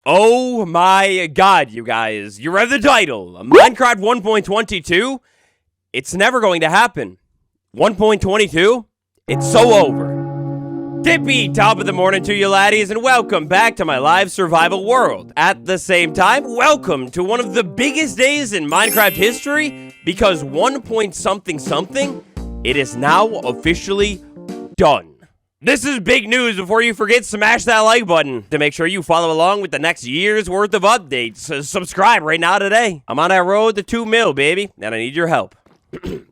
Oh my god, you guys. You read the title. Minecraft 1.22? It's never going to happen. 1.22? It's so over. Tippy top of the morning to you laddies, and welcome back to my live survival world. At the same time, welcome to one of the biggest days in Minecraft history, because 1. something, it is now officially done. This is big news. Before you forget, smash that like button to make sure you follow along with the next year's worth of updates. Subscribe right now today. I'm on that road to 2 mil, baby, and I need your help.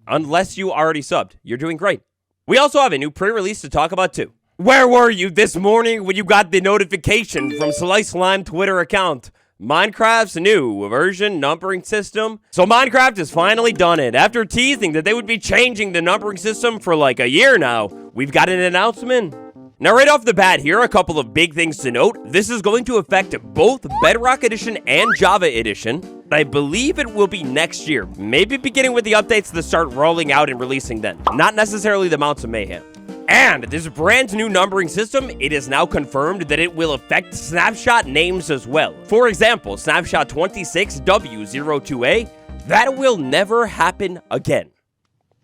Unless you already subbed. You're doing great. We also have a new pre-release to talk about too. Where were you this morning when you got the notification from Slice Slime Twitter account? Minecraft's new version numbering system. So Minecraft has finally done it. After teasing that they would be changing the numbering system for like a year now, we've got an announcement. Now right off the bat here, a couple of big things to note. This is going to affect both Bedrock Edition and Java Edition. I believe it will be next year, maybe beginning with the updates that start rolling out and releasing then. Not necessarily the Mounts of Mayhem. And this brand new numbering system, it is now confirmed that it will affect snapshot names as well. For example, snapshot 26W02A, that will never happen again.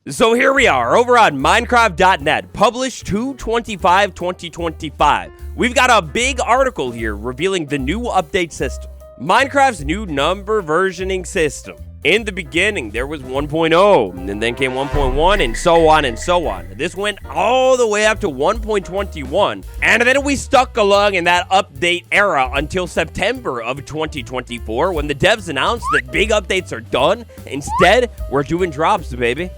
So here we are over on Minecraft.net, published 2/25/2025. We've got a big article here revealing the new update system. Minecraft's new number versioning system. In the beginning, there was 1.0, and then came 1.1, and so on and so on. This went all the way up to 1.21, and then we stuck along in that update era until September of 2024, when the devs announced that big updates are done. Instead, we're doing drops, baby.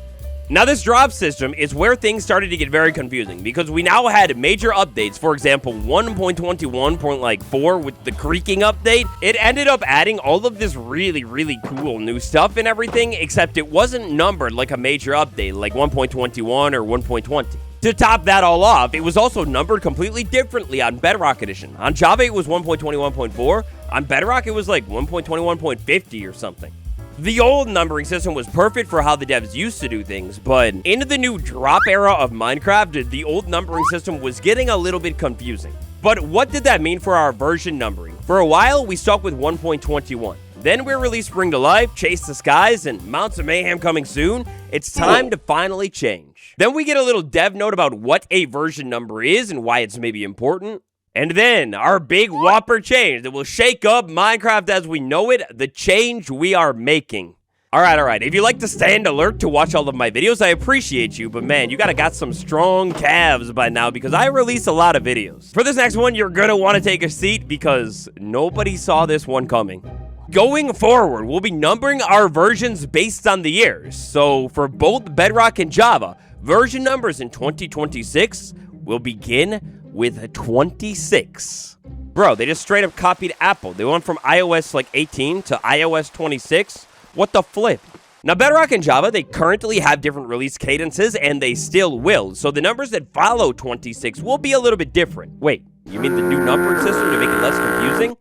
Now, this drop system is where things started to get very confusing, because we now had major updates. For example, 1.21.4 with the creaking update. It ended up adding all of this really cool new stuff and everything, except it wasn't numbered like a major update, like 1.21 or 1.20. To top that all off, it was also numbered completely differently on Bedrock Edition. On Java, it was 1.21.4. On Bedrock, it was like 1.21.50 or something. The old numbering system was perfect for how the devs used to do things, but in the new drop era of Minecraft, the old numbering system was getting a little bit confusing. But what did that mean for our version numbering? For a while, we stuck with 1.21. Then we released Bring to Life, Chase the Skies, and Mounts of Mayhem coming soon. It's time to finally change. Then we get a little dev note about what a version number is and why it's maybe important. And then, our big whopper change that will shake up Minecraft as we know it, the change we are making. Alright, if you like to stand alert to watch all of my videos, I appreciate you, but man, you got some strong calves by now because I release a lot of videos. For this next one, you're gonna want to take a seat because nobody saw this one coming. Going forward, we'll be numbering our versions based on the years. So, for both Bedrock and Java, version numbers in 2026 will begin with 26. Bro, they just straight up copied Apple. They went from iOS like 18 to iOS 26. What the flip? Now, Bedrock and Java, they currently have different release cadences, and they still will. So the numbers that follow 26 will be a little bit different. Wait, you mean the new numbering system to make it less confusing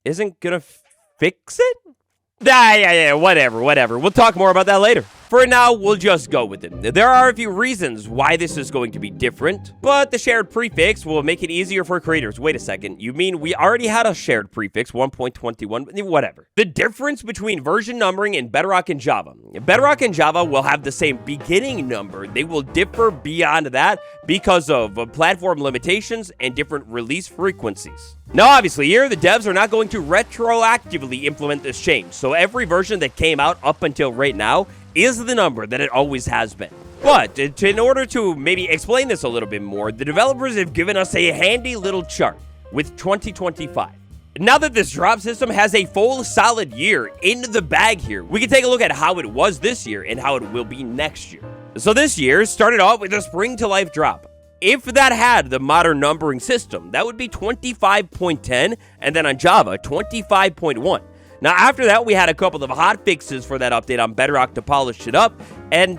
isn't gonna fix it? Yeah, whatever. We'll talk more about that later. For now, we'll just go with it. There are a few reasons why this is going to be different, but the shared prefix will make it easier for creators. Wait a second, you mean we already had a shared prefix, 1.21, whatever. The difference between version numbering in Bedrock and Java. Bedrock and Java will have the same beginning number. They will differ beyond that because of platform limitations and different release frequencies. Now, obviously, here, the devs are not going to retroactively implement this change, so every version that came out up until right now is the number that it always has been. But in order to maybe explain this a little bit more, the developers have given us a handy little chart with 2025. Now that this drop system has a full solid year in the bag here, we can take a look at how it was this year and how it will be next year. So this year started off with a Spring to Life drop. If that had the modern numbering system, that would be 25.10, and then on Java, 25.1. Now, after that, we had a couple of hot fixes for that update on Bedrock to polish it up, and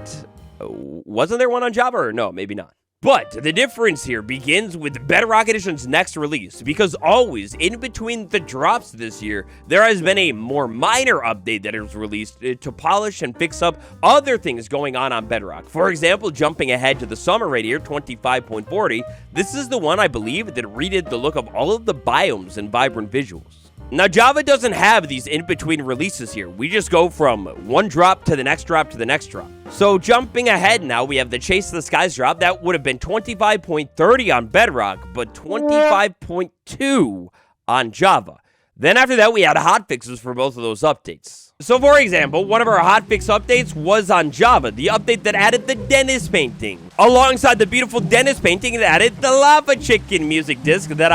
wasn't there one on Java, or no, maybe not. But the difference here begins with Bedrock Edition's next release, because always in between the drops this year, there has been a more minor update that is released to polish and fix up other things going on Bedrock. For example, jumping ahead to the summer right here, 25.40, this is the one I believe that redid the look of all of the biomes and vibrant visuals. Now, Java doesn't have these in-between releases here. We just go from one drop to the next drop to the next drop. So jumping ahead now, we have the Chase the Skies drop. That would have been 25.30 on Bedrock, but 25.2 on Java. Then after that, we had hotfixes for both of those updates. So for example, one of our hotfix updates was on Java, the update that added the Dennis painting. Alongside the beautiful Dennis painting, it added the Lava Chicken music disc that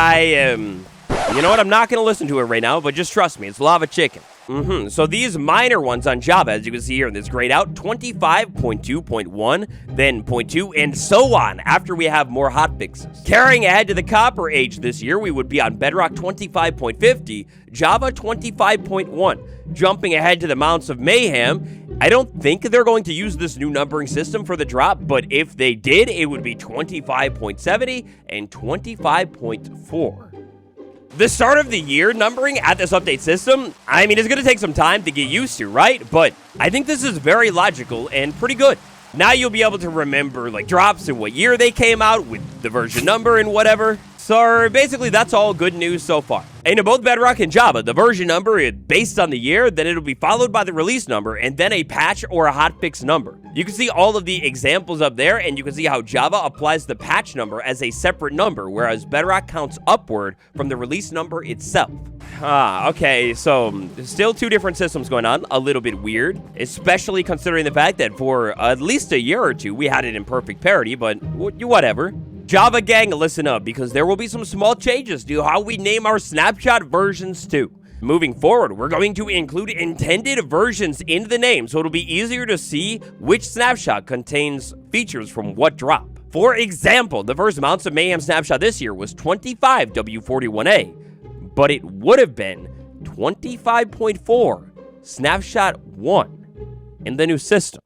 you know what, I'm not going to listen to it right now, but just trust me, it's Lava Chicken. So these minor ones on Java, as you can see here in this grayed out, 25.2.1, then 0.2, and so on after we have more hotfixes. Carrying ahead to the Copper Age this year, we would be on Bedrock 25.50, Java 25.1. Jumping ahead to the Mounts of Mayhem, I don't think they're going to use this new numbering system for the drop, but if they did, it would be 25.70 and 25.4. The start of the year numbering at this update system, I mean, it's going to take some time to get used to, right? But I think this is very logical and pretty good. Now you'll be able to remember, like, drops and what year they came out with the version number and whatever. So basically, that's all good news so far. And in both Bedrock and Java, the version number is based on the year, then it'll be followed by the release number, and then a patch or a hotfix number. You can see all of the examples up there, and you can see how Java applies the patch number as a separate number, whereas Bedrock counts upward from the release number itself. Okay, so still two different systems going on, a little bit weird, especially considering the fact that for at least a year or two, we had it in perfect parity, but whatever. Java gang, listen up, because there will be some small changes to how we name our snapshot versions too. Moving forward, we're going to include intended versions in the name, so it'll be easier to see which snapshot contains features from what drop. For example, the first Mounts of Mayhem snapshot this year was 25W41A, but it would have been 25.4 snapshot 1 in the new system.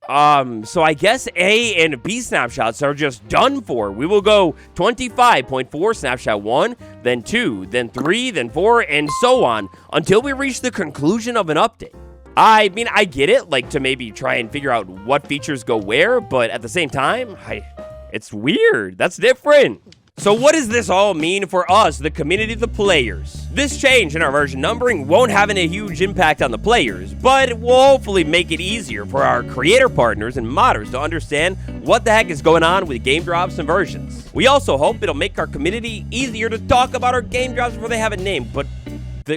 So I guess A and B snapshots are just done for. We will go 25.4 snapshot 1, then 2, then 3, then 4, and so on until we reach the conclusion of an update. I mean, I get it, like to maybe try and figure out what features go where, but at the same time, it's weird. That's different. So what does this all mean for us, the community, the players? This change in our version numbering won't have a huge impact on the players, but it will hopefully make it easier for our creator partners and modders to understand what the heck is going on with game drops and versions. We also hope it'll make our community easier to talk about our game drops before they have a name, but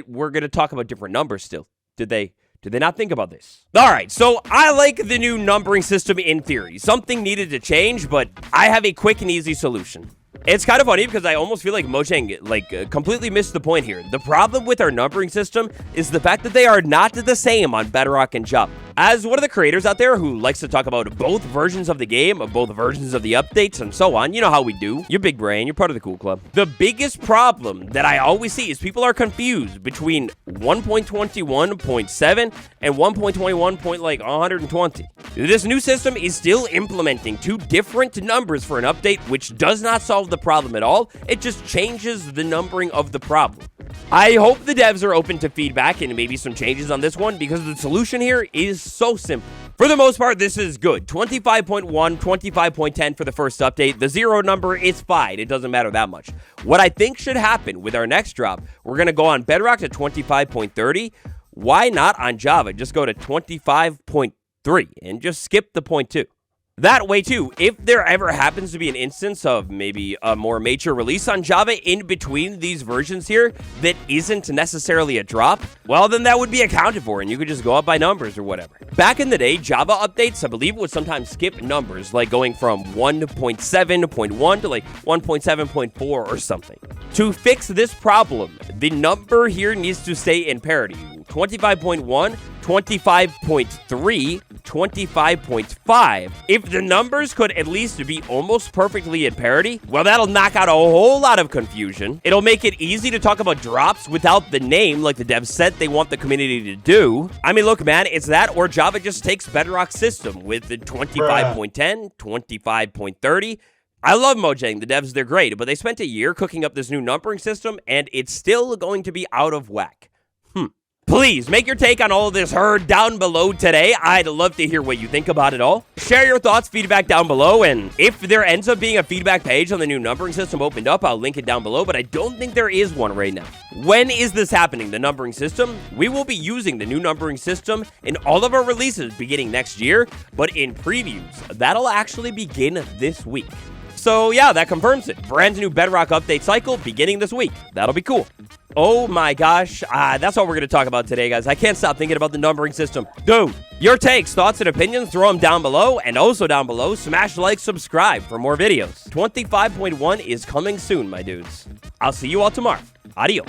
we're going to talk about different numbers still. Did they not think about this? Alright, so I like the new numbering system in theory. Something needed to change, but I have a quick and easy solution. It's kind of funny because I almost feel like Mojang completely missed the point here. The problem with our numbering system is the fact that they are not the same on Bedrock and Java. As one of the creators out there who likes to talk about both versions of the game, both versions of the updates, and so on, you know how we do. You're big brain, you're part of the cool club. The biggest problem that I always see is people are confused between 1.21.7 and 1.21.120. This new system is still implementing two different numbers for an update, which does not solve the problem at all. It just changes the numbering of the problem. I hope the devs are open to feedback and maybe some changes on this one, because the solution here is so simple. For the most part, this is good. 25.1, 25.10 for the first update. The 0 number is fine. It doesn't matter that much. What I think should happen with our next drop, we're going to go on Bedrock to 25.30. Why not on Java? Just go to 25.3 and just skip the 0.2. That way, too, if there ever happens to be an instance of maybe a more major release on Java in between these versions here that isn't necessarily a drop, well, then that would be accounted for, and you could just go up by numbers or whatever. Back in the day, Java updates, I believe, would sometimes skip numbers, like going from 1.7.1 to like 1.7.4 or something. To fix this problem, the number here needs to stay in parity. 25.1, 25.3, 25.5. If the numbers could at least be almost perfectly in parity, well, that'll knock out a whole lot of confusion. It'll make it easy to talk about drops without the name like the devs said they want the community to do. I mean, look, man, it's that or Java just takes Bedrock's system with the 25.10, 25.30. I love Mojang, the devs, they're great, but they spent a year cooking up this new numbering system, and it's still going to be out of whack. Please make your take on all of this herd down below today. I'd love to hear what you think about it all. Share your thoughts, feedback down below, and if there ends up being a feedback page on the new numbering system opened up, I'll link it down below, but I don't think there is one right now. When is this happening, the numbering system? We will be using the new numbering system in all of our releases beginning next year, but in previews, that'll actually begin this week. So yeah, that confirms it. Brand new Bedrock update cycle beginning this week. That'll be cool. Oh my gosh, that's all we're going to talk about today, guys. I can't stop thinking about the numbering system. Dude, your takes, thoughts, and opinions, throw them down below. And also down below, smash like, subscribe for more videos. 25.1 is coming soon, my dudes. I'll see you all tomorrow. Adios.